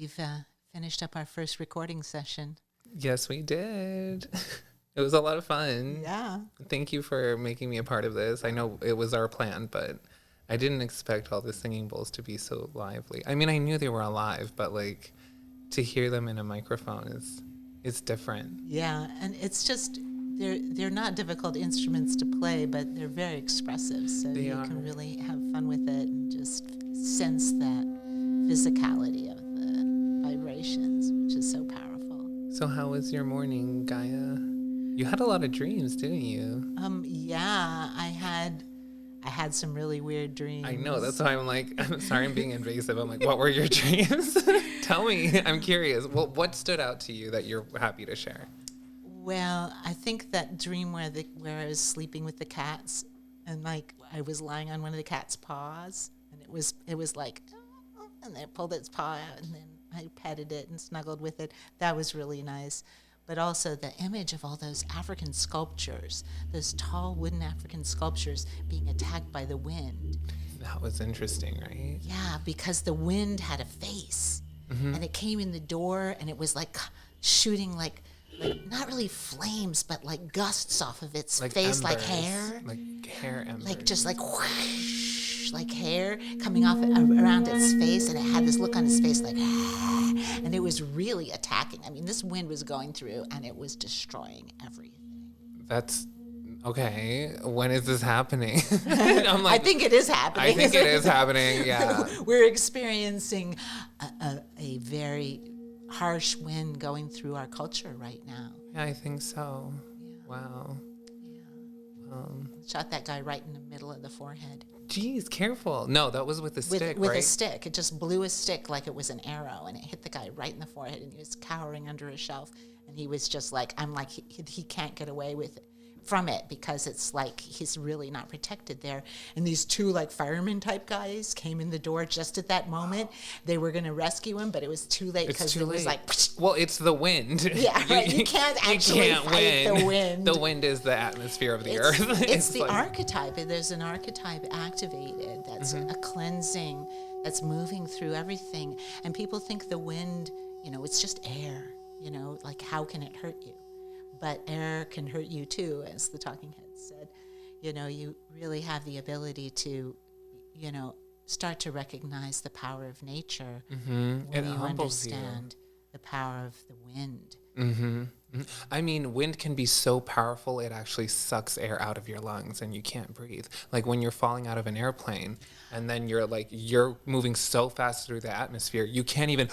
we've finished up our first recording session. Yes, we did. It was a lot of fun. Yeah. Thank you for making me a part of this. I know it was our plan, but I didn't expect all the singing bowls to be so lively. I mean, I knew they were alive, but like to hear them in a microphone is different. Yeah, and it's just they're not difficult instruments to play, but they're very expressive. So you can really have fun with it and just sense that physicality of the vibrations, which is so powerful. So how was your morning, Gaia? You had a lot of dreams, didn't you? Yeah, I had some really weird dreams. I know, that's why I'm sorry I'm being invasive. I'm like, what were your dreams? Tell me, I'm curious. Well, what stood out to you that you're happy to share? Well, I think that dream where I was sleeping with the cats and like I was lying on one of the cat's paws and it was like, and then it pulled its paw out and then I petted it and snuggled with it. That was really nice. But also the image of all those African sculptures, those tall wooden African sculptures being attacked by the wind. That was interesting, right? Yeah, because the wind had a face and it came in the door and it was like shooting like not really flames, but like gusts off of its face, embers, like hair. Like hair embers. Like just like whoosh, like hair coming off around its face, and it had this look on its face like, and it was really attacking. I mean, this wind was going through, and it was destroying everything. That's okay. When is this happening? I'm like, I think it is happening. I think it is happening, yeah. We're experiencing a very harsh wind going through our culture right now. Yeah, I think so. Yeah. Wow. Yeah. Shot that guy right in the middle of the forehead. Geez, careful. No, that was with a stick, with right? a stick. It just blew a stick like it was an arrow, and it hit the guy right in the forehead, and he was cowering under a shelf, and he was just like, I'm like, he can't get away with it. From it because it's like he's really not protected there. And these two like fireman type guys came in the door just at that moment. They were going to rescue him, but it was too late because it was like, well, it's the wind. Yeah, right. You can't actually fight the wind. The wind is the atmosphere of the earth. It's the archetype. There's an archetype activated that's a cleansing that's moving through everything. And people think the wind, it's just air, like how can it hurt you? But air can hurt you too, as the talking heads said. You really have the ability to, start to recognize the power of nature when you understand the power of the wind. Mm-hmm. I mean, wind can be so powerful, it actually sucks air out of your lungs and you can't breathe. Like when you're falling out of an airplane and then you're moving so fast through the atmosphere, you can't even,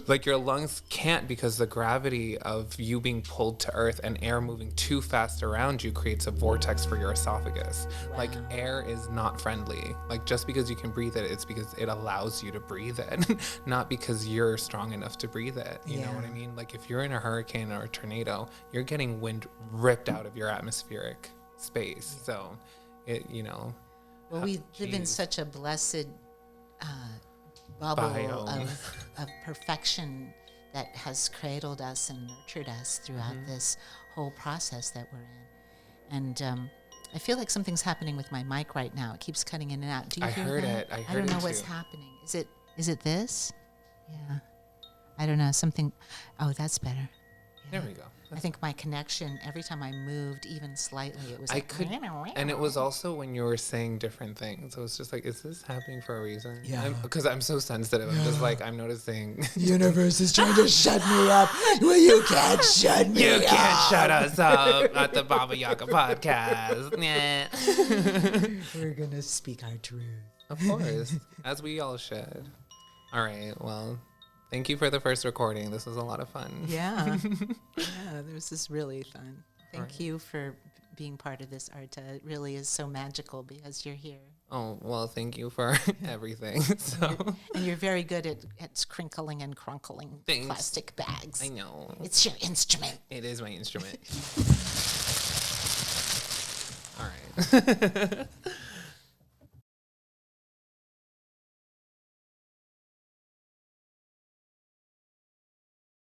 like your lungs can't, because the gravity of you being pulled to earth and air moving too fast around you creates a vortex for your esophagus. Wow. Like air is not friendly. Like just because you can breathe it, it's because it allows you to breathe it, not because you're strong enough to breathe it. You know what I mean? Like if you're in a hurricane or a tornado, you're getting wind ripped out of your atmospheric space. So, Well, we live in such a blessed bubble of perfection that has cradled us and nurtured us throughout this whole process that we're in. And I feel like something's happening with my mic right now. It keeps cutting in and out. Do you hear that? I heard it. I don't know what's happening. Is it this? Yeah. I don't know. Something. Oh, that's better. Yeah. There we go. I think my connection, every time I moved even slightly, it was and it was also when you were saying different things. I was just like, is this happening for a reason? Yeah. Because I'm so sensitive. I'm just like, I'm noticing. The universe is trying to shut me up. Well, you can't shut me up. You can't shut us up at the Baba Yaga Podcast. We're going to speak our truth. Of course, as we all should. All right, well, thank you for the first recording. This was a lot of fun. Yeah. This is really fun. Thank you for being part of this, Arta. It really is so magical because you're here. Oh, well, thank you for everything. And you're very good at crinkling and crunkling plastic bags. I know. It's your instrument. It is my instrument. All right.